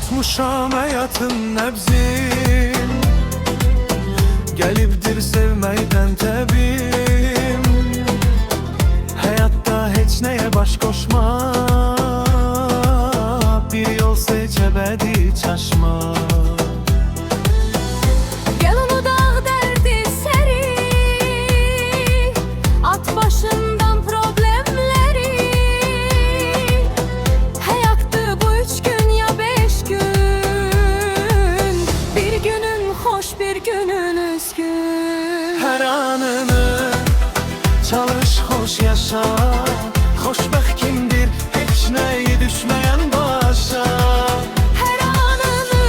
Tutmuşam hayatın nebzin, gelibdir sevmeyden tebim. Hayatta hiç neye baş koşma, bir yol seç ebedi çaşma. Gel onu dağ derdi seri, at başından problemleri. Hayattı bu 3 gün ya 5 gün, bir günün hoş bir günün üzgün. Her anını çalış hoş yaşa, hoşbəxt kimdir hiç neyi düşmeyen başa. Her anını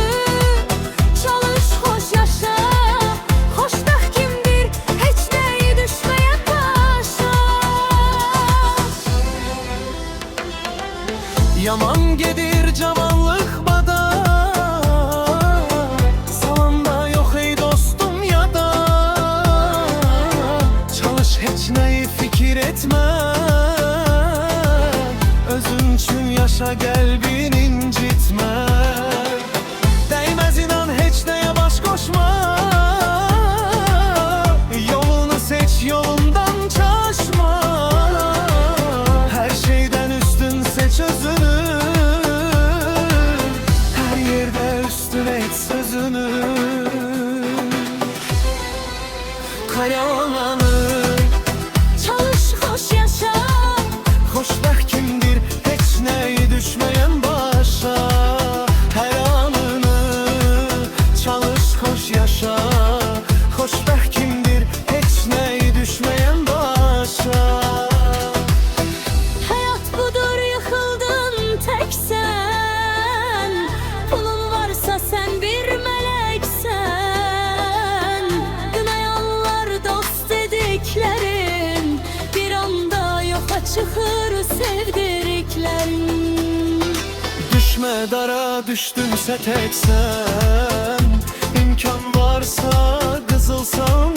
çalış hoş yaşa, hoşbəxt kimdir hiç neyi düşmeyen başa. Yaman gedir cavanlık bada, salanda yok ey dostum ya da. Çalış hiç neyi fikir etme, özün için yaşa gelbin incitme. Değmez inan hiç neye baş koşma, yolunu seç yolundan şaşma. Her şeyden üstün seç özünü, her yerde üstün et sözünü. Kaya olanı Çalış hoş yaşa, hoşbəxt kimdir hiç neyi düşmeyen başa. Her anını çalış hoş yaşa, hoşbəxt kimdir hiç neyi düşmeyen başa. hayat budur yıkıldın tek sen. Pulun varsa sen bir meleksen. Kınayanlar dost dediklerin, bir anda yoka çıkır sevdiklerin. Düşme dara düştünse tek sen, imkan varsa kızılsan